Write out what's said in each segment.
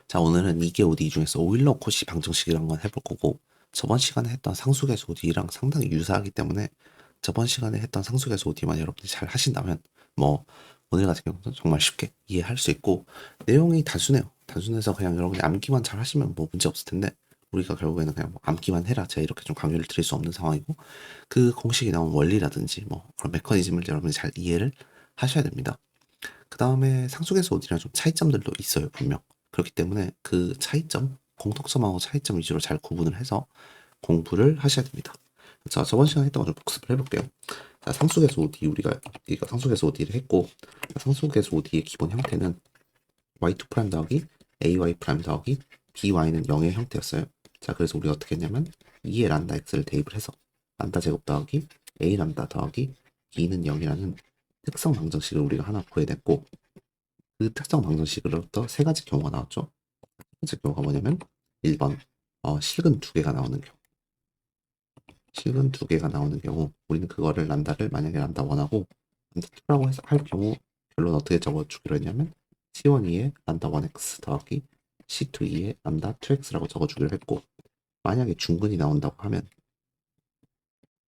자, 오늘은 2개 OD 중에서 오일러 코시 방정식이란 건 해볼 거고, 저번 시간에 했던 상수계수 OD랑 상당히 유사하기 때문에 저번 시간에 했던 상수계수 OD만 여러분들이 잘 하신다면 뭐 오늘 같은 경우는 정말 쉽게 이해할 수 있고, 내용이 단순해요. 단순해서 그냥 여러분이 암기만 잘 하시면 뭐 문제 없을 텐데, 우리가 결국에는 그냥 뭐 암기만 해라, 제가 이렇게 좀 강요를 드릴 수 없는 상황이고, 그 공식이 나온 원리라든지 뭐 그런 메커니즘을 여러분이 잘 이해를 하셔야 됩니다. 그 다음에 상수계수 OD랑 좀 차이점들도 있어요, 분명. 그렇기 때문에 그 차이점, 공통점하고 차이점 위주로 잘 구분을 해서 공부를 하셔야 됩니다. 자, 저번 시간에 했던 거 좀 복습을 해볼게요. 자, 상수계수 OD, 우리가 이거 상수계수 OD를 했고, 상수계수 OD의 기본 형태는 y2' 더하기 ay' 더하기 by는 0의 형태였어요. 자, 그래서 우리가 어떻게 했냐면 2의 란다 x를 대입을 해서 란다 제곱 더하기 a 란다 더하기 b는 0이라는 특성 방정식을 우리가 하나 구해냈고, 그 특성 방정식으로부터 세 가지 경우가 나왔죠. 첫 번째 경우가 뭐냐면 1번 실근 두 개가 나오는 경우. 실근 두 개가 나오는 경우 우리는 그거를 란다를 만약에 란다 1하고 란다 2라고 해서 할 경우 결론 어떻게 적어주기로 했냐면 C1 2의 란다 1x 더하기 C2 2의 란다 2x라고 적어주기로 했고, 만약에 중근이 나온다고 하면,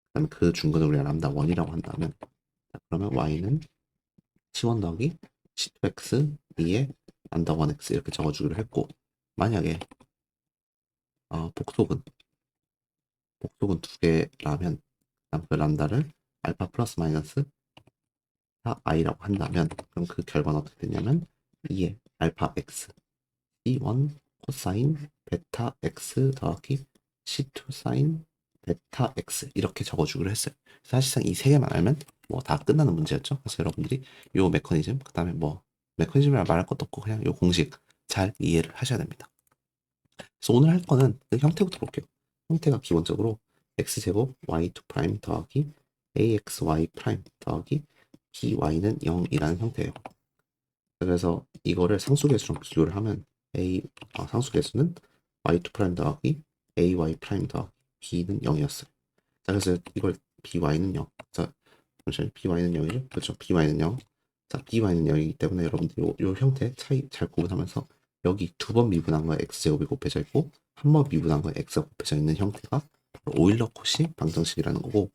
그다음에 그 중근을 우리가 란다 1이라고 한다면, 자, 그러면 y는 C1 더하기 C2x 2의 란다 1x 이렇게 적어주기로 했고, 만약에 복속은 두 개라면 그 람다를 알파 플러스 마이너스 4i라고 한다면, 그럼 그 결과는 어떻게 되냐면 2의 알파 x c1 코사인 베타 x 더하기 c2 사인 베타 x 이렇게 적어주기로 했어요. 사실상 이 세 개만 알면 뭐 다 끝나는 문제였죠. 그래서 여러분들이 요 메커니즘, 그 다음에 뭐 메커니즘이라 말할 것도 없고 그냥 요 공식 잘 이해를 하셔야 됩니다. 그래서 오늘 할 거는 그 형태부터 볼게요. 형태가 기본적으로 x제곱 y2' 더하기 axy' 더하기 by는 0이라는 형태예요. 그래서 이거를 상수계수랑 비교를 하면 상수계수는 y2' 더하기 ay' 더하기 b는 0이었어요. 자, 그래서 이걸 by는 0. 자, 잠시만요. by는 0이죠? 그렇죠. by는 0. 자, by는 0이기 때문에 여러분들이 요 형태 차이 잘 구분하면서 여기 두 번 미분한 거에 x제곱이 곱해져 있고 한 번 미분한 거에 x가 곱해져 있는 형태가 바로 오일러 코시 방정식이라는 거고,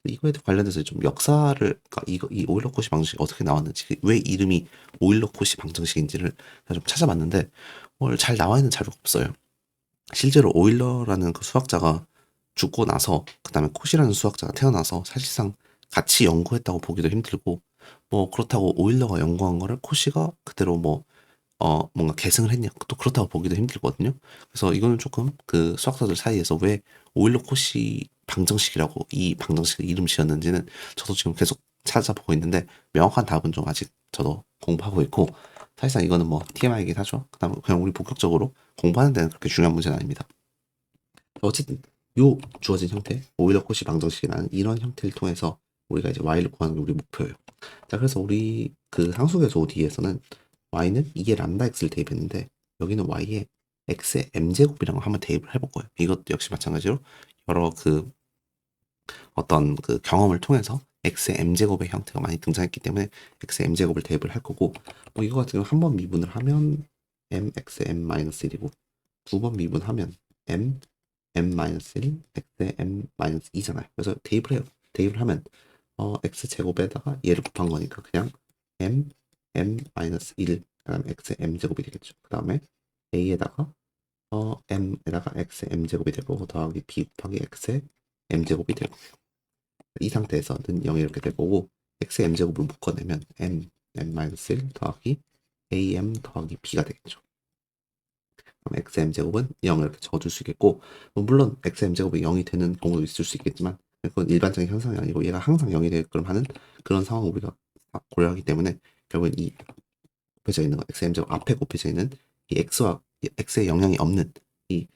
이거에 관련해서 좀 역사를, 그러니까 이 오일러 코시 방정식이 어떻게 나왔는지, 왜 이름이 오일러 코시 방정식인지를 좀 찾아봤는데 잘 나와 있는 자료가 없어요. 실제로 오일러라는 그 수학자가 죽고 나서 그 다음에 코시라는 수학자가 태어나서 사실상 같이 연구했다고 보기도 힘들고, 뭐 그렇다고 오일러가 연구한 거를 코시가 그대로 뭐 뭔가 계승을 했냐 또 그렇다고 보기도 힘들거든요. 그래서 이거는 조금 그 수학자들 사이에서 왜 오일러 코시 방정식이라고 이 방정식을 이름 지었는지는 저도 지금 계속 찾아보고 있는데 명확한 답은 좀 아직 저도 공부하고 있고, 사실상 이거는 뭐 TMI이긴 하죠. 그다음에 그냥 우리 본격적으로 공부하는 데는 그렇게 중요한 문제는 아닙니다. 어쨌든 요 주어진 형태 오일러 코시 방정식이라는 이런 형태를 통해서 우리가 이제 y를 구하는 게 우리 목표예요. 자, 그래서 우리 그 상수계수 OD에서는 y는 2의 람다 x를 대입했는데 여기는 y에 x의 m제곱이라는 걸 한번 대입을 해볼 거예요. 이것도 역시 마찬가지로 여러 그 어떤 그 경험을 통해서 x의 m제곱의 형태가 많이 등장했기 때문에 x의 m제곱을 대입을 할 거고, 뭐 이거 같은 경우 한 번 미분을 하면 mx의 m-1이고 두 번 미분하면 m-1 x의 m-2잖아요. 그래서 대입을 해요. 대입을 하면 x제곱에다가 얘를 곱한 거니까 그냥 m-1 그다음에 x의 m제곱이 되겠죠. 그 다음에 a에다가 m에다가 x의 m제곱이 될 거고 더하기 b 곱하기 x의 m제곱이 될 거예요. 이 상태에서는 0이 이렇게 될 거고, x의 m제곱을 묶어내면 m-1 더하기 am 더하기 b가 되겠죠. 그럼 xm제곱은 0을 이렇게 적어줄 수 있겠고, 물론 xm제곱이 0이 되는 경우도 있을 수 있겠지만 그건 일반적인 현상이 아니고 얘가 항상 0이 되게끔 하는 그런 상황을 우리가 고려하기 때문에 결국엔 이 곱해져 있는 거 xm제곱 앞에 곱해져 있는 이 x와 x의 영향이 없는 이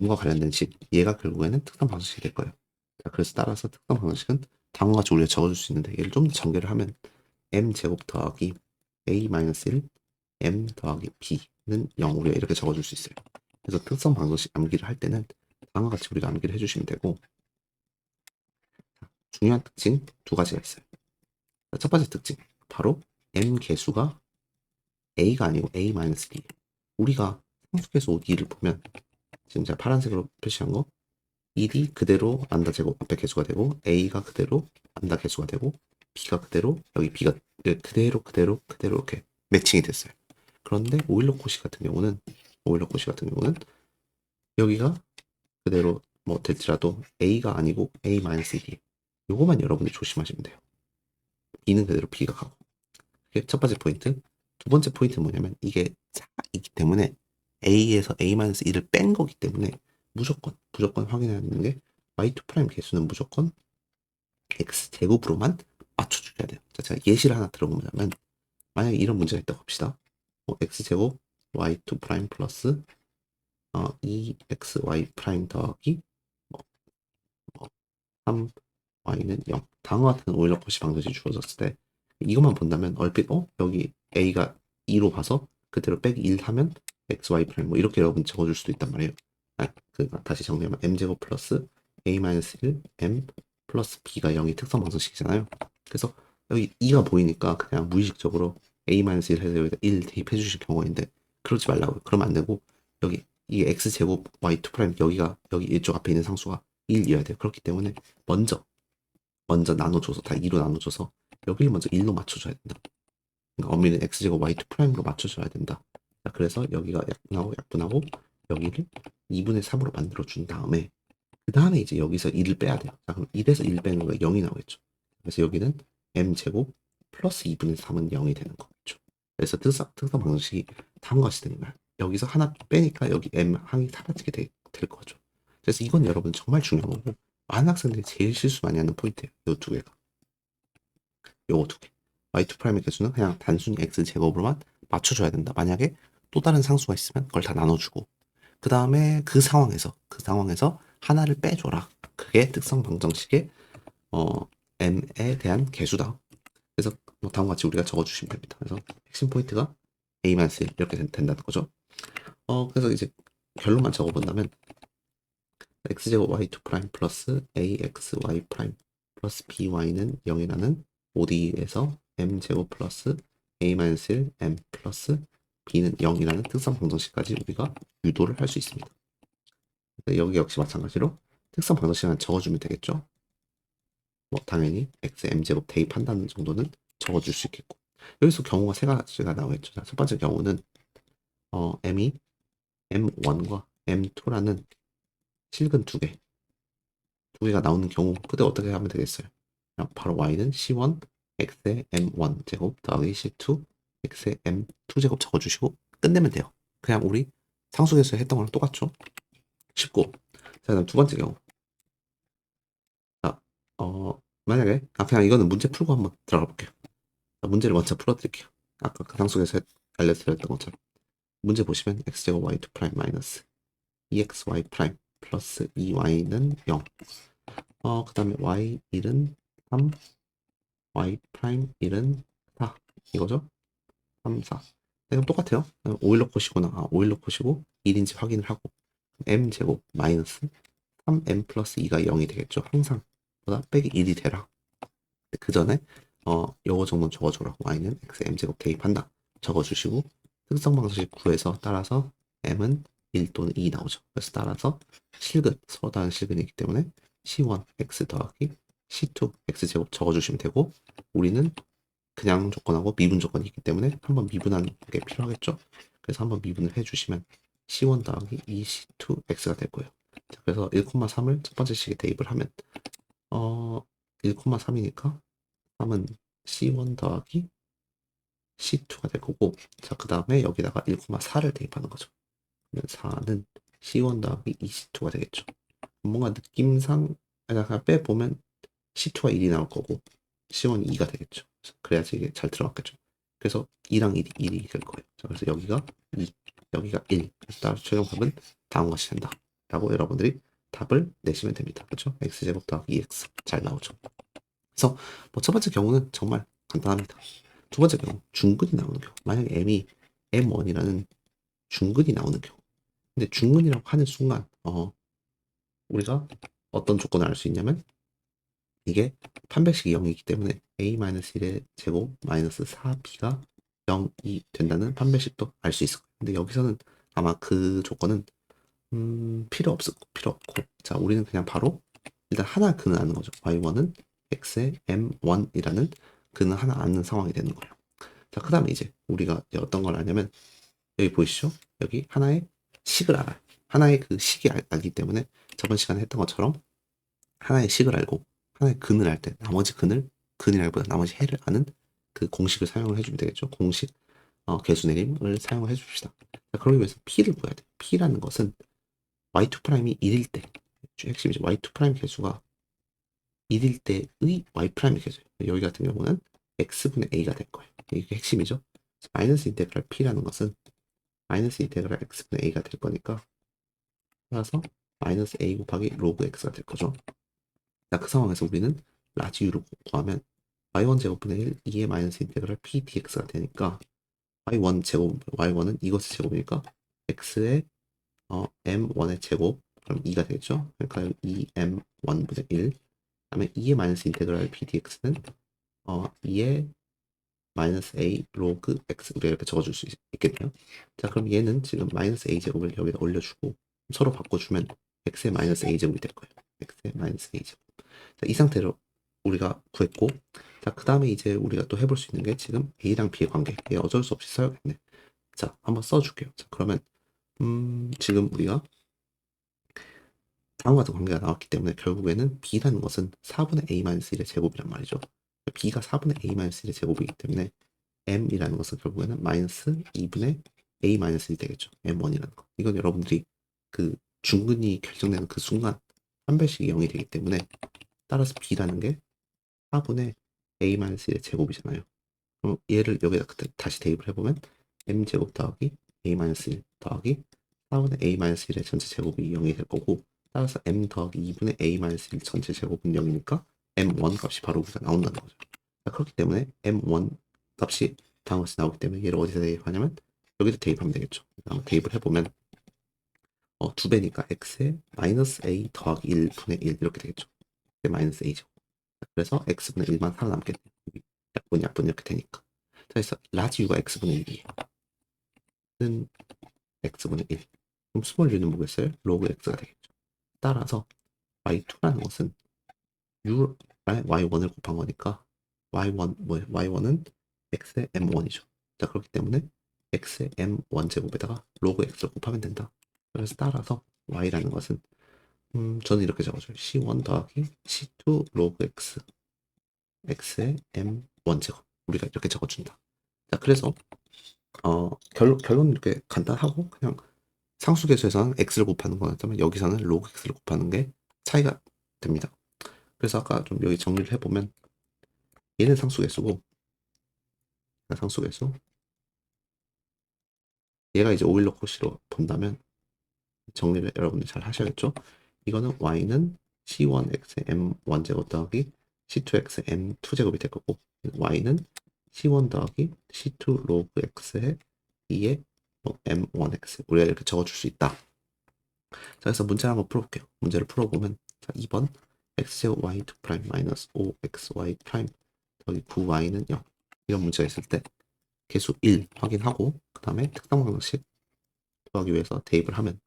m과 관련된 식, 얘가 결국에는 특성 방정식이 될 거예요. 자, 그래서 따라서 특성 방정식은 다음과 같이 우리가 적어줄 수 있는데, 얘를 좀 더 전개를 하면 m제곱 더하기 a-1 m 더하기 b는 0 우리가 이렇게 적어줄 수 있어요. 그래서 특성 방정식 암기를 할 때는 다음과 같이 우리가 암기를 해주시면 되고, 중요한 특징 두 가지가 있어요. 첫 번째 특징 바로 m 개수가 a가 아니고 a-b. 우리가 상수계수 OD를 보면 지금 제가 파란색으로 표시한 거 1이 그대로 람다 제곱 앞에 개수가 되고 A가 그대로 람다 개수가 되고 B가 그대로 여기 B가 그대로 이렇게 매칭이 됐어요. 그런데 오일러 코시 같은 경우는 여기가 그대로 뭐 될지라도 A가 아니고 A-1 요거만 여러분이 조심하시면 돼요. B는 그대로 B가 가고. 그게 첫 번째 포인트. 두 번째 포인트는 뭐냐면 이게 차이기 때문에 A에서 A-1을 뺀 거기 때문에 무조건 확인해야 하는 게 y2 프라임 개수는 무조건 x제곱으로만 맞춰주셔야 돼요. 자, 제가 예시를 하나 들어보자면 만약에 이런 문제가 있다고 합시다. x제곱 y2 프라임 플러스 2xy 프라임 더하기 3y는 0. 다음과 같은 오일러 코시 방정식이 주어졌을 때 이것만 본다면 얼핏 여기 a가 2로 봐서 그대로 빼기 1 하면 xy 프라임 뭐 이렇게 여러분 적어줄 수도 있단 말이에요. 다시 정리하면 m제곱 플러스 a-1 m 플러스 b가 0이 특성 방정식이잖아요. 그래서 여기 2가 보이니까 그냥 무의식적으로 a-1 해서 여기다 1 대입해 주실 경우인데 그러지 말라고요. 그러면 안 되고 여기 이게 x제곱 y2 프라임 여기 이쪽 앞에 있는 상수가 1이어야 돼요. 그렇기 때문에 먼저 나눠줘서 다 2로 나눠줘서 여기를 먼저 1로 맞춰줘야 된다. 그러니까 어미는 x제곱 y2 프라임으로 맞춰줘야 된다. 자, 그래서 여기가 약분하고 여기를 2분의 3으로 만들어준 다음에 그 다음에 이제 여기서 1을 빼야 돼요. 자, 그럼 1에서 1 빼는 거가 0이 나오겠죠. 그래서 여기는 m제곱 플러스 2분의 3은 0이 되는 거겠죠. 그래서 특성 방정식이 다음과 같이 되는 거야. 여기서 하나 빼니까 여기 m 항이 사라지게 될 거죠. 그래서 이건 여러분 정말 중요한 거고 많은 학생들이 제일 실수 많이 하는 포인트예요. 요 두 개가. 요거 두 개. y2 프라임의 개수는 그냥 단순히 x제곱으로만 맞춰줘야 된다. 만약에 또 다른 상수가 있으면 그걸 다 나눠주고 그 다음에 그 상황에서 하나를 빼줘라. 그게 특성 방정식의 m에 대한 개수다. 그래서 뭐 다음과 같이 우리가 적어주시면 됩니다. 그래서 핵심 포인트가 a-1 이렇게 된다는 거죠. 그래서 이제 결론만 적어본다면 x제곱 y2 프라임 플러스 axy 프라임 플러스 by는 0이라는 ODE에서 m제곱 플러스 a-1 m 플러스 b는 0이라는 특성 방정식까지 우리가 유도를 할 수 있습니다. 여기 역시 마찬가지로 특성 방정식만 적어주면 되겠죠. 뭐 당연히 x m제곱 대입한다는 정도는 적어줄 수 있겠고 여기서 경우가 세 가지가 나오겠죠. 자, 첫 번째 경우는 m이 m1과 m2라는 실근 두 개가 나오는 경우 그때 어떻게 하면 되겠어요? 바로 y는 c1 x의 m1 제곱 더하기 c2 x의 m2 제곱 적어주시고 끝내면 돼요. 그냥 우리 상수계수에 했던 거랑 똑같죠? 쉽고. 자, 다음 두 번째 경우. 자, 만약에 그냥 이거는 문제 풀고 한번 들어가 볼게요. 자, 문제를 먼저 풀어드릴게요. 아까 그 상수계수 알려드렸던 것처럼 문제 보시면 x제곱 y2 프라임 마이너스 2xy 프라임 플러스 2y는 0. 그 다음에 y1은 3, y 프라임 1은 4 이거죠? 3, 4. 그럼 똑같아요. 오일러 컷이구나. 오일러 컷이고 1인지 확인을 하고 m 제곱 마이너스 3m 플러스 2가 0이 되겠죠. 항상 보다 빼기 1이 되라. 그 전에 요거 정도 적어주라고 y는 x m제곱 대입한다. 적어주시고 특성 방정식 구해서 따라서 m은 1 또는 2 나오죠. 그래서 따라서 실근, 서로 다른 실근이기 때문에 c1 x 더하기 c2 x제곱 적어주시면 되고 우리는 그냥 조건하고 미분 조건이 있기 때문에 한번 미분하는 게 필요하겠죠. 그래서 한번 미분을 해주시면 c1 더하기 2c2 x가 될 거예요. 자, 그래서 1,3을 첫 번째 식에 대입을 하면 1,3이니까 3은 c1 더하기 c2가 될 거고 자, 그 다음에 여기다가 1,4를 대입하는 거죠. 그러면 4는 c1 더하기 2c2가 되겠죠. 뭔가 느낌상 그냥 빼보면 c2가 1이 나올 거고 c1이 2가 되겠죠. 그래야지 이게 잘 들어갔겠죠. 그래서 2랑 1이 될 거예요. 자, 그래서 여기가 2, 여기가 1. 그래서 따라서 최종 답은 다음과 같이 된다. 라고 여러분들이 답을 내시면 됩니다. 그렇죠? x제곱 더하기 2x 잘 나오죠. 그래서 뭐 첫 번째 경우는 정말 간단합니다. 두 번째 경우 중근이 나오는 경우 만약에 m이 m1이라는 중근이 나오는 경우 근데 중근이라고 하는 순간 우리가 어떤 조건을 알 수 있냐면 이게 판별식이 0이기 때문에 a-1의 제곱 마이너스 4b가 0이 된다는 판별식도 알 수 있을 거예요. 근데 여기서는 아마 그 조건은 필요 없고 자 우리는 그냥 바로 일단 하나 근을 아는 거죠. y1은 x의 m1이라는 근을 하나 아는 상황이 되는 거예요. 자 그 다음에 이제 우리가 이제 어떤 걸 아냐면 여기 보이시죠? 여기 하나의 식을 알아요. 하나의 그 식이 알기 때문에 저번 시간에 했던 것처럼 하나의 식을 알고 하나의 근을 알 때 나머지 근이라기보다 나머지 해를 아는 그 공식을 사용을 해주면 되겠죠. 공식 개수 내림을 사용을 해줍시다. 자, 그러기 위해서 p를 구해야 돼요. p라는 것은 y2'이 1일 때 핵심이죠. y2' 개수가 1일 때의 y' 개수예요. 여기 같은 경우는 x분의 a가 될 거예요. 이게 핵심이죠. 마이너스 인테그랄 p라는 것은 마이너스 인테그랄 x분의 a가 될 거니까 따라서 마이너스 a 곱하기 로그 x가 될 거죠. 자, 그 상황에서 우리는 라지 u를 구하면 y1 제곱분의 1 2의 마이너스 인테그랄 p dx가 되니까 y1 제곱 y1은 이것의 제곱이니까 x의 m1의 제곱 그럼 2가 되겠죠. 그러니까 2m1분의 1 그다음에 2의 마이너스 인테그랄 p dx는 2의 마이너스 a 로그 x 우리가 이렇게 적어줄 수 있겠네요. 자 그럼 얘는 지금 마이너스 a 제곱을 여기다 올려주고 서로 바꿔주면 x의 마이너스 a 제곱이 될 거예요. x의 마이너스 a 제곱. 자, 이 상태로 우리가 구했고 자 그 다음에 이제 우리가 또 해볼 수 있는 게 지금 a랑 b의 관계 얘 어쩔 수 없이 써야겠네. 자 한번 써줄게요. 자 그러면 지금 우리가 다음과 같은 관계가 나왔기 때문에 결국에는 b라는 것은 4분의 a-1의 제곱이란 말이죠. b가 4분의 a-1의 제곱이기 때문에 m이라는 것은 결국에는 마이너스 2분의 a-1이 되겠죠. m1이라는 거. 이건 여러분들이 그 중근이 결정되는 그 순간 한 배씩이 0이 되기 때문에 따라서 b라는 게 4분의 a-1의 제곱이잖아요. 그럼 얘를 여기다 다시 대입을 해보면 m제곱 더하기 a-1 더하기 4분의 a-1의 전체 제곱이 0이 될 거고 따라서 m 더하기 2분의 a-1 전체 제곱은 0이니까 m1 값이 바로 우리가 나온다는 거죠. 자, 그렇기 때문에 m1 값이 다음 것이 나오기 때문에 얘를 어디서 대입하냐면 여기다 대입하면 되겠죠. 한번 대입을 해보면 2배니까 x에 마이너스 a 더하기 1분의 1 이렇게 되겠죠. 마이너스 a죠. 그래서 x분의 1만 살아남겠네요. 약분 이렇게 되니까. 자, 그래서 라지 u가 x분의 1이에요.는 x분의 1. 그럼 스몰 u는 뭐겠어요? 로그 x가 되겠죠. 따라서 y2라는 것은 u에 y1을 곱한 거니까 y1은 x의 m1이죠. 자 그렇기 때문에 x의 m1 제곱에다가 로그 x를 곱하면 된다. 그래서 따라서 y라는 것은 저는 이렇게 적어줘요. c1 더하기 c2 로그 x x의 m1 제곱 우리가 이렇게 적어준다. 자 그래서 결론은 이렇게 간단하고 그냥 상수계수에서는 x를 곱하는 거였다면 여기서는 로그 x를 곱하는 게 차이가 됩니다. 그래서 아까 좀 여기 정리를 해보면 얘는 상수계수고 상수계수 얘가 이제 오일러 코시로 본다면 정리를 여러분들 잘 하셔야겠죠. 이거는 y는 c1x의 m1 제곱 더하기 c2x의 m2 제곱이 될 거고 y는 c1 더하기 c2 로그 x의 2의 m1x 우리가 이렇게 적어줄 수 있다. 자 그래서 문제를 한번 풀어볼게요. 문제를 풀어보면 자 2번 x제곱 y2' 마이너스 5xy' 더하기 9y는 0 이런 문제가 있을 때 개수 1 확인하고 그 다음에 특성 방정식 구하기 위해서 대입을 하면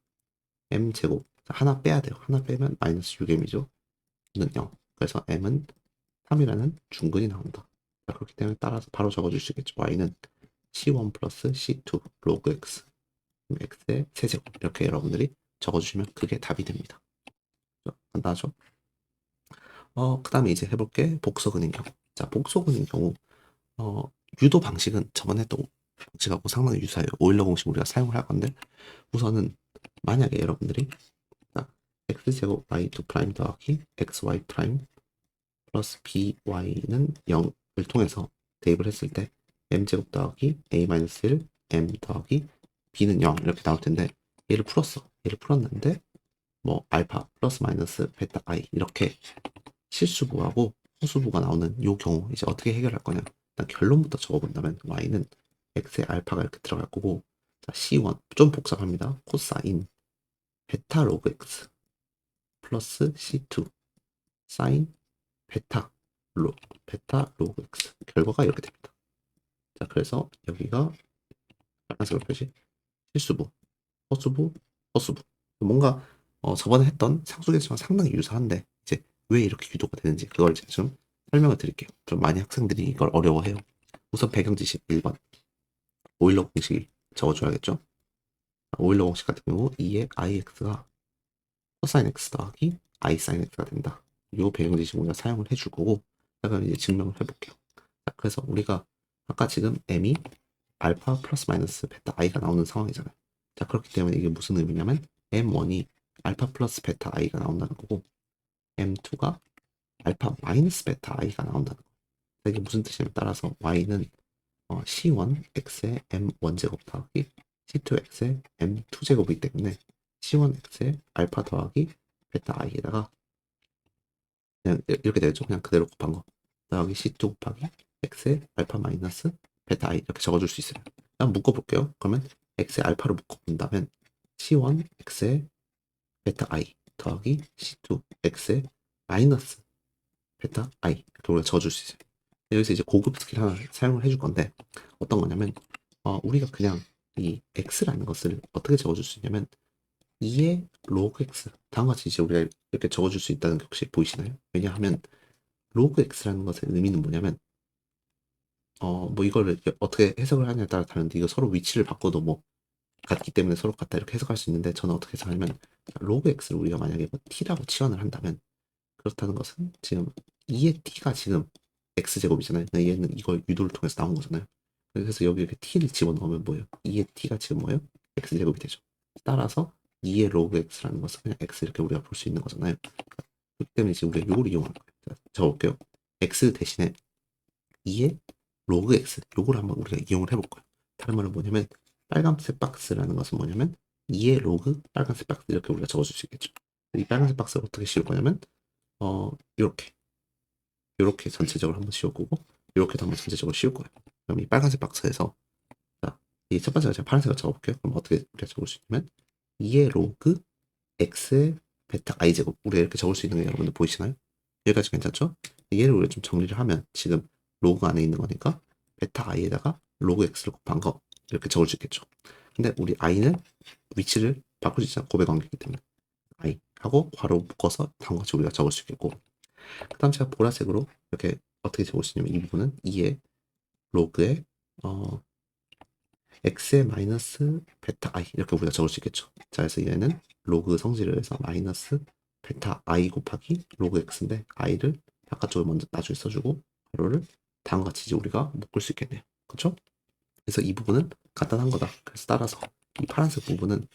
m제곱 하나 빼야 돼요. 하나 빼면 마이너스 6m이죠. 는 0. 그래서 m은 3이라는 중근이 나온다. 자, 그렇기 때문에 따라서 바로 적어줄 수 있겠죠. y는 c1 플러스 c2 로그 x x의 세제곱 이렇게 여러분들이 적어주시면 그게 답이 됩니다. 간단하죠? 그 다음에 이제 해볼게 복소근인 경우. 자, 복소근인 경우 유도 방식은 저번에 했던 방식하고 상당히 유사해요. 오일러 공식 우리가 사용을 할 건데 우선은 만약에 여러분들이 x제곱 y2 프라임 더하기 xy 프라임 플러스 by는 0을 통해서 대입을 했을 때 m제곱 더하기 a-1 m 더하기 b는 0 이렇게 나올 텐데 얘를 풀었는데 뭐 알파 플러스 마이너스 베타 i 이렇게 실수부하고 호수부가 나오는 요 경우 이제 어떻게 해결할 거냐 일단 결론부터 적어본다면 y는 x의 알파가 이렇게 들어갈 거고 자, c1 좀 복잡합니다. 코사인 베타 로그 x 플러스 c2 사인 베타 로그 x 결과가 이렇게 됩니다. 자 그래서 여기가 빨간색으로 표시 실수부 허수부, 허수부. 뭔가 저번에 했던 상수계수랑 상당히 유사한데 이제 왜 이렇게 유도가 되는지 그걸 제가 좀 설명을 드릴게요. 좀 많이 학생들이 이걸 어려워해요. 우선 배경 지식 1번. 오일러 공식 적어줘야겠죠? 오일러 공식 같은 경우 2의 ix가 코사인 x 더하기 i 사인 x가 된다. 이 배경 지식 우리가 사용을 해줄 거고, 자, 그럼 이제 증명을 해볼게요. 자, 그래서 우리가 아까 지금 m이 알파 플러스 마이너스 베타 i가 나오는 상황이잖아요. 자, 그렇기 때문에 이게 무슨 의미냐면 m1이 알파 플러스 베타 i가 나온다는 거고, m2가 알파 마이너스 베타 i가 나온다는 거예요. 이게 무슨 뜻이냐면 따라서 y는 c1x의 m1제곱 더하기 c2x의 m2제곱이기 때문에 c1x의 알파 더하기 베타 i에다가 그냥 이렇게 되죠. 그냥 그대로 곱한 거 더하기 c2 곱하기 x의 알파 마이너스 베타 i 이렇게 적어줄 수 있어요. 한번 묶어볼게요. 그러면 x의 알파로 묶어본다면 c1 x의 베타 i 더하기 c2 x의 마이너스 베타 i 이렇게 우리가 적어줄 수 있어요. 여기서 이제 고급 스킬 하나 사용을 해줄 건데 어떤 거냐면 우리가 그냥 이 x라는 것을 어떻게 적어줄 수 있냐면 2의 로그 x 다음과 같이 이제 우리가 이렇게 적어줄 수 있다는 게 혹시 보이시나요? 왜냐하면 로그 x라는 것의 의미는 뭐냐면 뭐 이거를 어떻게 해석을 하냐에 따라 다른데 이거 서로 위치를 바꿔도 뭐 같기 때문에 서로 같다 이렇게 해석할 수 있는데 저는 어떻게 해석하냐면 로그 x를 우리가 만약에 뭐 t라고 치환을 한다면 그렇다는 것은 지금 2의 t가 지금 x제곱이잖아요. 얘는 이걸 유도를 통해서 나온 거잖아요. 그래서 여기 이렇게 t를 집어넣으면 뭐예요? 2의 t가 지금 뭐예요? x제곱이 되죠. 따라서 2의 로그 x라는 것은 그냥 x 이렇게 우리가 볼 수 있는 거잖아요. 그렇기 때문에 지금 우리가 이걸 이용하는 거예요. 적어볼게요. x 대신에 2의 로그 x 요걸 한번 우리가 이용을 해볼 거예요. 다른 말은 뭐냐면 빨간색 박스라는 것은 뭐냐면 2의 로그 빨간색 박스 이렇게 우리가 적어줄 수 있겠죠. 이 빨간색 박스를 어떻게 씌울 거냐면 이렇게 전체적으로 한번 씌워보고 이렇게도 한번 전체적으로 씌울 거예요. 그럼 이 빨간색 박스에서 자, 이 첫 번째가 제가 파란색으로 적어볼게요. 그럼 어떻게 우리가 적을 수 있냐면 2의 로그 x의 베타 i 제곱 우리가 이렇게 적을 수 있는 게 여러분들 보이시나요? 여기까지 괜찮죠? 얘를 우리가 좀 정리를 하면 지금 로그 안에 있는 거니까 베타 i에다가 로그 x를 곱한 거 이렇게 적을 수 있겠죠. 근데 우리 i는 위치를 바꿀 수 있잖아. 고백 관계이기 때문에 i 하고 괄호 묶어서 다음과 같이 우리가 적을 수 있겠고 그 다음 제가 보라색으로 이렇게 어떻게 적을 수 있냐면 이 부분은 2의 로그의 x의 마이너스 베타 i 이렇게 우리가 적을 수 있겠죠. 자, 그래서 얘는 로그 성질을 해서 마이너스 베타 i 곱하기 로그 x인데 i를 바깥쪽에 먼저 나중에 써주고 괄호를 다음과 같이 이제 우리가 묶을 수 있겠네요. 그렇죠? 그래서 이 부분은 간단한 거다. 그래서 따라서 이 파란색 부분은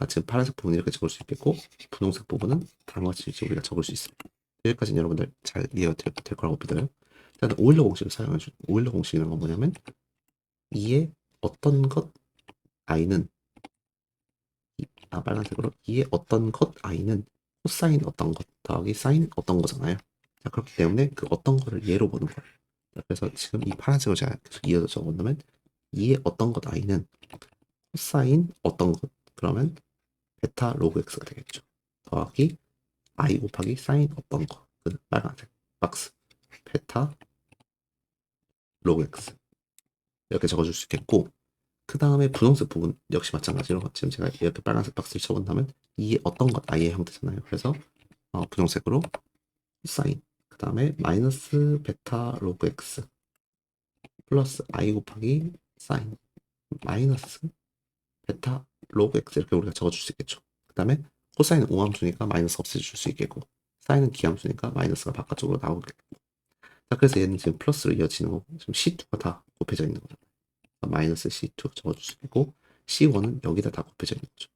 지금 파란색 부분 이렇게 적을 수 있겠고 분홍색 부분은 다음과 같이 이제 우리가 적을 수 있습니다. 여기까지는 여러분들 잘 이해가 될 거라고 믿어요. 일단 오일러 공식을 사용해줘. 오일러 공식이라는 건 뭐냐면 2의 어떤 것 i는 빨간색으로 2의 어떤 것 i는 코사인 어떤 것 더하기 사인 어떤 거잖아요. 자, 그렇기 때문에 그 어떤 거를 예로 보는 거예요. 자, 그래서 지금 이 파란색으로 제가 계속 이어서 적어놓으면 2의 어떤 것 i는 코사인 어떤 것 그러면 베타 로그 x가 되겠죠. 더하기 i 곱하기 사인 어떤 거 그 빨간색 박스 베타 로그 x 이렇게 적어줄 수 있겠고 그 다음에 분홍색 부분 역시 마찬가지로 지금 제가 이렇게 빨간색 박스를 적은다면 이 어떤 것 i의 형태잖아요. 그래서 분홍색으로 사인 그 다음에 마이너스 베타 로그 x 플러스 i 곱하기 사인 마이너스 베타 로그 x 이렇게 우리가 적어줄 수 있겠죠. 그 다음에 코사인은 우함수니까 마이너스 없애줄 수 있겠고 사인은 기함수니까 마이너스가 바깥쪽으로 나오겠고 자, 그래서 얘는 지금 플러스로 이어지는 거고 지금 C2가 다 곱해져 있는 거죠. 마이너스 C2 적어줄 수 있고 C1은 여기다 다 곱해져 있는 거죠.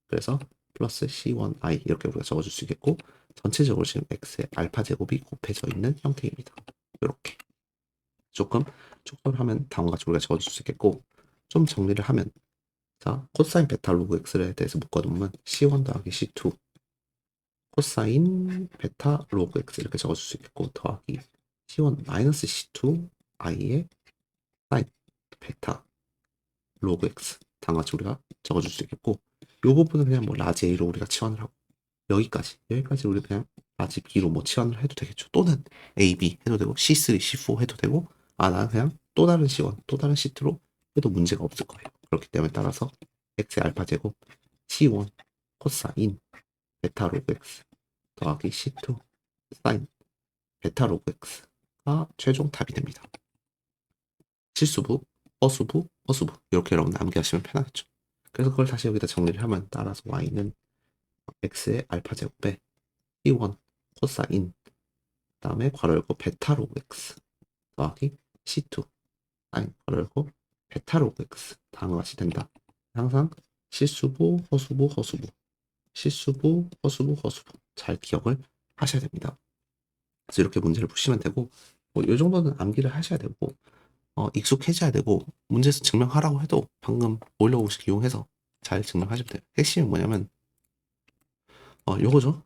그래서 플러스 C1i 이렇게 우리가 적어줄 수 있겠고 전체적으로 지금 x의 알파 제곱이 곱해져 있는 형태입니다. 이렇게 조금 촉소를 하면 다음과 같이 우리가 적어줄 수 있겠고 좀 정리를 하면 자 코사인 베타 로그 x에 대해서 묶어놓으면 C1 더하기 C2 코사인 베타 로그 x 이렇게 적어줄 수 있겠고 더하기 C1 마이너스 C2 i의 사인 베타 로그 x 다음과 같이 우리가 적어줄 수 있겠고 이 부분은 그냥 뭐 라지 A로 우리가 치환을 하고 여기까지 우리 그냥 라지 B로 뭐 치환을 해도 되겠죠. 또는 A, B 해도 되고 C3, C4 해도 되고 나는 그냥 또 다른 C1, 또 다른 C2로 해도 문제가 없을 거예요. 그렇기 때문에 따라서 x의 알파 제곱 c1 코사인 베타 로그 x 더하기 c2 사인 베타 로그 x가 최종 답이 됩니다. 실수부, 허수부, 허수부 이렇게 여러분 암기하시면 편하겠죠. 그래서 그걸 다시 여기다 정리를 하면 따라서 y는 x의 알파 제곱에 c1 코사인 다음에 괄호 열고 베타 로그 x 더하기 c2 사인 괄호 열고 베타 로그 x 다음과 같이 된다. 항상 실수부, 허수부, 허수부 실수부, 허수부, 허수부 잘 기억을 하셔야 됩니다. 그래서 이렇게 문제를 푸시면 되고 이 정도는 암기를 하셔야 되고 익숙해져야 되고 문제에서 증명하라고 해도 방금 오일러 공식 이용해서 잘 증명하시면 돼요. 핵심이 뭐냐면 요거죠.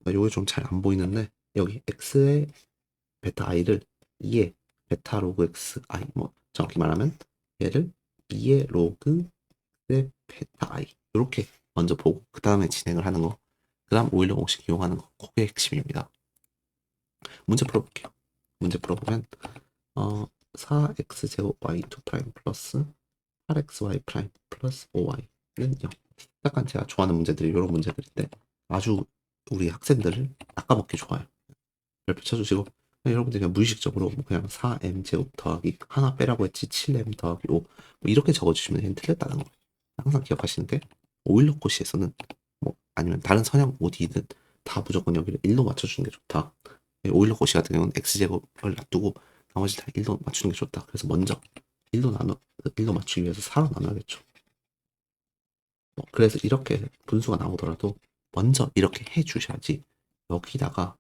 요게 좀 잘 안 보이는데 여기 x의 베타 i를 2의 베타 로그 x i 뭐 정확히 말하면 얘를 2의 로그 의 베타 i 이렇게 먼저 보고 그 다음에 진행을 하는 거, 그 다음 오일러 공식 이용하는 거, 그게 핵심입니다. 문제 풀어볼게요. 문제 풀어보면 4x제곱 y2 프라임 플러스 8xy 프라임 플러스 5y는 0. 약간 제가 좋아하는 문제들이 이런 문제들인데 아주 우리 학생들을 낚아먹기 좋아요. 별표 쳐주시고 여러분들 그냥 무의식적으로 뭐 그냥 4m 제곱 더하기 하나 빼라고 했지 7m 더하기 5 뭐 이렇게 적어주시면 얘는 틀렸다는 거예요. 항상 기억하시는 게 오일러 코시에서는 뭐 아니면 다른 선형 어디든 다 무조건 여기를 1로 맞춰주는 게 좋다. 오일러 코시 같은 경우는 x제곱을 놔두고 나머지 다 1로 맞추는 게 좋다. 그래서 먼저 1로 맞추기 위해서 4로 나눠야겠죠. 그래서 이렇게 분수가 나오더라도 먼저 이렇게 해 주셔야지 여기다가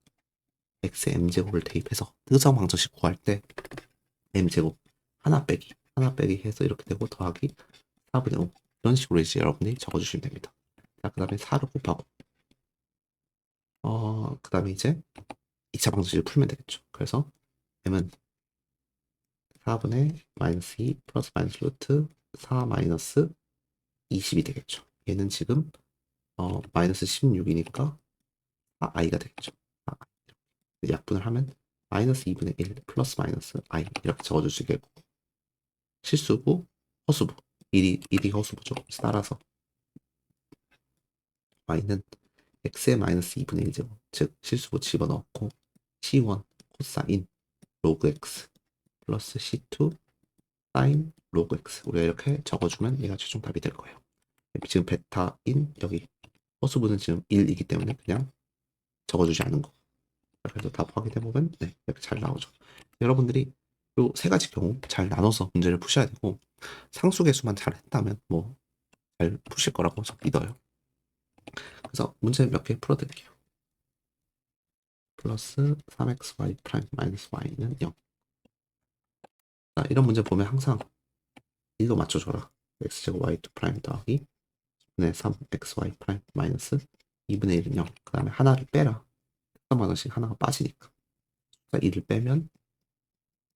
x의 m제곱을 대입해서 뜨정방정식 구할 때 m제곱 하나 빼기 해서 이렇게 되고 더하기 4분의 5 이런 식으로 이제 여러분이 적어주시면 됩니다. 자, 그 다음에 4를 곱하고 그 다음에 이제 2차 방정식을 풀면 되겠죠. 그래서 m은 4분의 마이너스 2 플러스 마이너스 루트 4 마이너스 20이 되겠죠. 얘는 지금 마이너스 16이니까 i가 되겠죠. 약분을 하면 마이너스 2분의 1 플러스 마이너스 i 이렇게 적어줄 수 있겠고 실수부, 허수부 1이 허수부죠. 따라서 y는 x의 마이너스 2분의 1제곱 즉 실수부 집어넣고 c1 코사인 로그 x 플러스 c2 사인 로그 x 우리가 이렇게 적어주면 얘가 최종 답이 될 거예요. 지금 베타인 여기 허수부는 지금 1이기 때문에 그냥 적어주지 않은 거. 그래서 답 확인해보면 네, 이렇게 잘 나오죠. 여러분들이 요 세 가지 경우 잘 나눠서 문제를 푸셔야 되고 상수계수만 잘 했다면 뭐 잘 푸실 거라고 저 믿어요. 그래서 문제 몇 개 풀어드릴게요. 플러스 3xy 프라임 마이너스 y는 0. 자, 이런 문제 보면 항상 1로 맞춰줘라. x제곱 y2 프라임 더하기 2분의 3xy 프라임 마이너스 2분의 1은 0. 그 다음에 하나를 빼라. 특성방정식 하나가 빠지니까. 1을 빼면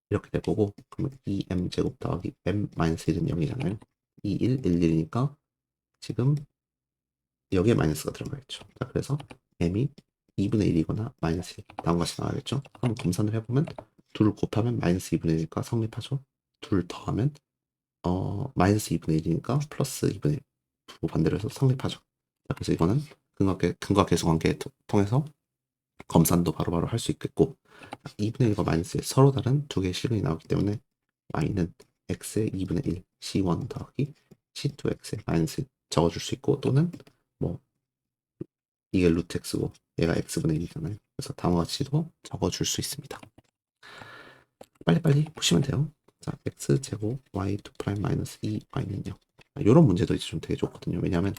이렇게 될 거고 그러면 2m제곱 더하기 m-1은 0이잖아요. 2, 1, 1, 1이니까 지금 여기에 마이너스가 들어가겠죠. 자, 그래서 m이 2분의 1이거나 마이너스 1 다음과 같이 나와야겠죠. 한번 검산을 해보면 둘을 곱하면 마이너스 2분의 1이니까 성립하죠. 둘 더하면 마이너스 2분의 1이니까 플러스 2분의 1 반대로 해서 성립하죠. 자, 그래서 이거는 근과 계수 관계 통해서 검산도 바로바로 할 수 있겠고 2분의 1과 마이너스 1 서로 다른 두 개의 실근이 나오기 때문에 y는 x의 2분의 1 c1 더하기 c2x의 마이너스 1 적어줄 수 있고 또는 뭐 이게 루트 x고 얘가 x분의 1이잖아요. 그래서 다음과 같이도 적어줄 수 있습니다. 빨리빨리 푸시면 돼요. 자, x제곱 y2 프라임 마이너스 2y는 0. 이런 문제도 이제 좀 되게 좋거든요. 왜냐하면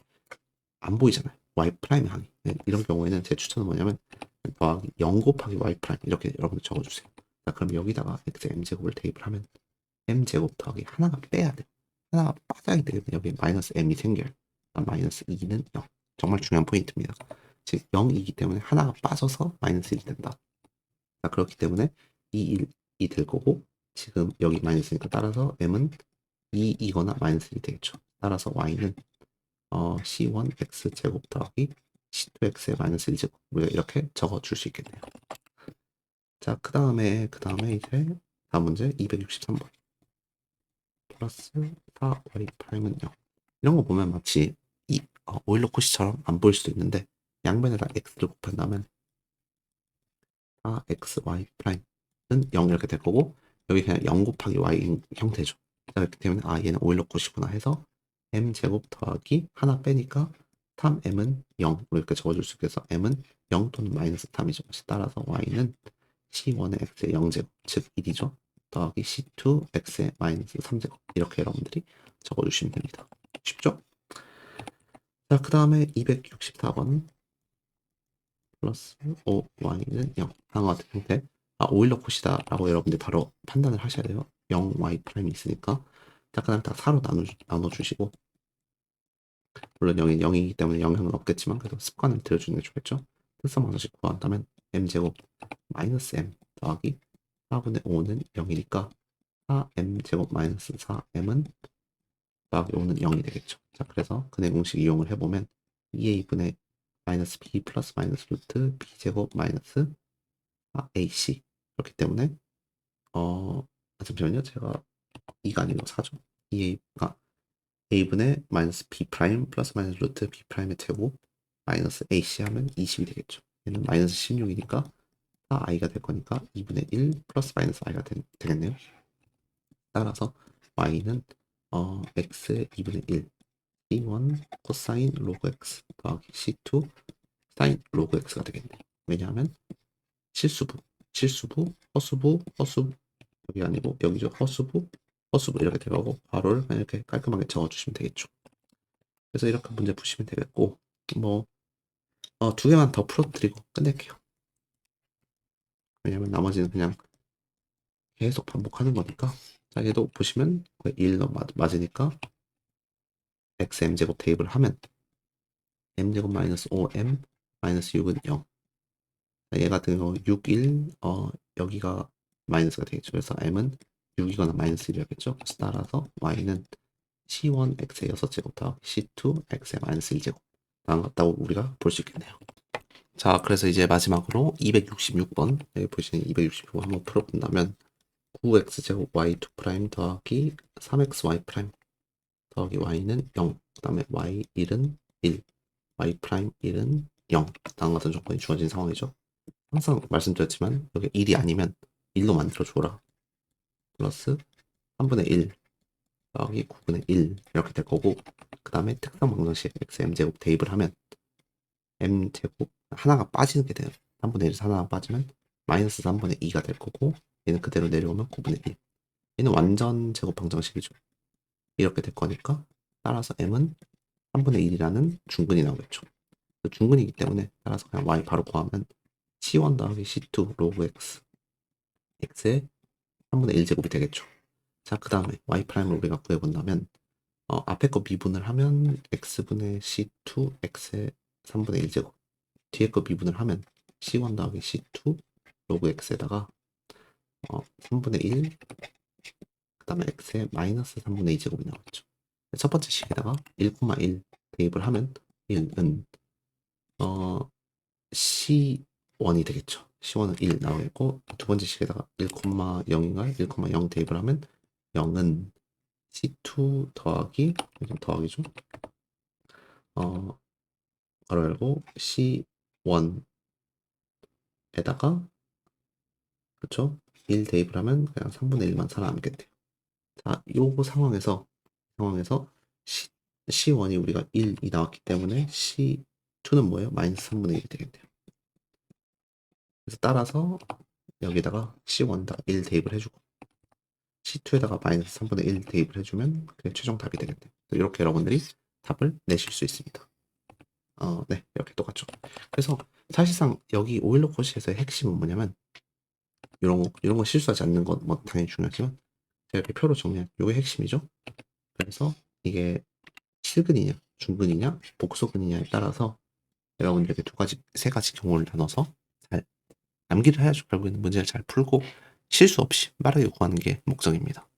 안 보이잖아요. y 프라임 항이. 네, 이런 경우에는 제 추천은 뭐냐면 더하기 0 곱하기 y 프라임 이렇게 여러분들 적어주세요. 자, 그럼 여기다가 x m제곱을 대입을 하면 m제곱 더하기 하나가 빼야 돼. 하나가 빠져야 되거든요. 여기 마이너스 m이 생겨요. 마이너스 2는 0. 정말 중요한 포인트입니다. 즉 0이기 때문에 하나가 빠져서 마이너스 1이 된다. 자, 그렇기 때문에 2, 1이 될 거고 지금 여기 마이너스니까 따라서 m은 2이거나 마이너스 1이 되겠죠. 따라서 y는 c1 x 제곱 더하기 c2 x의 마이너스 1제곱 우리가 이렇게 적어줄 수 있겠네요. 자, 그 다음에 이제 다음 문제 263번 플러스 4y 프라임은 0. 이런 거 보면 마치 오일러 코시처럼 안 보일 수도 있는데 양변에다 x를 곱한다면 x, y 프라임은 0 이렇게 될 거고 여기 그냥 0 곱하기 y 형태죠. 그렇기 때문에 얘는 오일러 코시구나 해서 m 제곱 더하기 하나 빼니까 탐 m은 0 이렇게 적어줄 수 있어서 m은 0 또는 마이너스 탐이죠. 따라서 y는 c1의 x의 0제곱 즉 1이죠. 더하기 c2 x의 마이너스 3제곱 이렇게 여러분들이 적어주시면 됩니다. 쉽죠? 자, 그 다음에 264번 플러스 5y는 0 다음과 같은 형태 오일러 콧이다 라고 여러분들 바로 판단을 하셔야 돼요. 0y 프라임이 있으니까 자, 그 다음에 다 4로 나눠주시고 물론 여기 0이기 때문에 영향은 없겠지만 그래도 습관을 들여주는 게 좋겠죠. 특성 방정식 구한다면 m제곱 마이너스 m 더하기 4분의 5는 0이니까 4m제곱 마이너스 4m은 더하기 5는 0이 되겠죠. 자, 그래서 근해 공식 이용을 해보면 2a분의 마이너스 b 플러스 마이너스 루트 b제곱 마이너스 ac 그렇기 때문에 잠시만요. 제가 2가 아니고 4죠. 2a가 a분의 마이너스 b 프라임 플러스 마이너스 루트 b 프라임의 제곱 마이너스 ac 하면 20이 되겠죠. 얘는 마이너스 16이니까 4i가 될 거니까 2분의 1 플러스 마이너스 i가 되겠네요. 따라서 y는 x의 2분의 1 c1 코사인 로그 x 더하기 c2 사인 로그 x가 되겠네요. 왜냐하면 실수부, 허수부, 여기 아니고 여기죠. 허수부 이렇게 되고 괄호를 그냥 이렇게 깔끔하게 적어주시면 되겠죠. 그래서 이렇게 문제 푸시면 되겠고 뭐 두 개만 더 풀어드리고 끝낼게요. 왜냐면 나머지는 그냥 계속 반복하는 거니까. 자, 얘도 보시면 1로 맞으니까 xm제곱 대입을 하면 m제곱 마이너스 5m 마이너스 6은 0. 얘 같은 경우 6, 1 여기가 마이너스가 되겠죠. 그래서 m은 6이거나 마이너스 1이겠죠. 그래서 따라서 y는 c1 x의 6제곱 더하기 c2 x의 마이너스 1제곱 나왔다고 우리가 볼 수 있겠네요. 자, 그래서 이제 마지막으로 266번 여기 보시는 266번 한번 풀어본다면 9x제곱 y2 프라임 더하기 3xy 프라임 더하기 y는 0, 그 다음에 y1은 1, y 프라임 1은 0 다음 같은 조건이 주어진 상황이죠. 항상 말씀드렸지만 여기 1이 아니면 1로 만들어줘라 플러스 3분의 1 더하기 9분의 1 이렇게 될 거고 그 다음에 특성 방정식 xm제곱 대입을 하면 m제곱 하나가 빠지는 게 돼요. 3분의 1에서 하나가 빠지면 마이너스 3분의 2가 될 거고 얘는 그대로 내려오면 9분의 1 얘는 완전 제곱 방정식이죠. 이렇게 될 거니까 따라서 m은 3분의 1이라는 중근이 나오겠죠. 중근이기 때문에 따라서 그냥 y 바로 구하면 c1 더하기 c2 로그 x x의 3분의 1제곱이 되겠죠. 자, 그 다음에 y 프라임을 우리가 구해본다면 앞에 거 미분을 하면 x분의 c2 x의 3분의 1제곱 뒤에 거 미분을 하면 c1 더하기 c2 로그 x에다가 3분의 1 그 다음에 x의 마이너스 3분의 2제곱이 나왔죠. 첫 번째 식에다가 1,1 대입을 하면 1은 C1이 되겠죠. C1은 1 나오겠고 두 번째 식에다가 1,0인가 1,0 대입을 하면 0은 C2 더하기 더하기죠. 가로 열고 C1에다가 그렇죠. 1 대입을 하면 그냥 3분의 1만 살아남겠대요. 자, 요거 상황에서 C1이 우리가 1이 나왔기 때문에 C2는 뭐예요? 마이너스 3분의 1이 되겠네요. 그래서 따라서 여기다가 C1에다가 1 대입을 해주고 C2에다가 마이너스 3분의 1 대입을 해주면 그게 최종 답이 되겠네요. 이렇게 여러분들이 답을 내실 수 있습니다. 네, 이렇게 똑같죠. 그래서 사실상 여기 오일러 코시에서의 핵심은 뭐냐면 이런 거 실수하지 않는 건 뭐 당연히 중요하지만 제가 이렇게 표로 정리한 이게 핵심이죠. 그래서 이게 실근이냐, 중근이냐, 복소근이냐에 따라서 여러분들에게 세 가지 경우를 나눠서 잘 암기를 해야죠. 결국에는 문제를 잘 풀고 실수 없이 빠르게 구하는 게 목적입니다.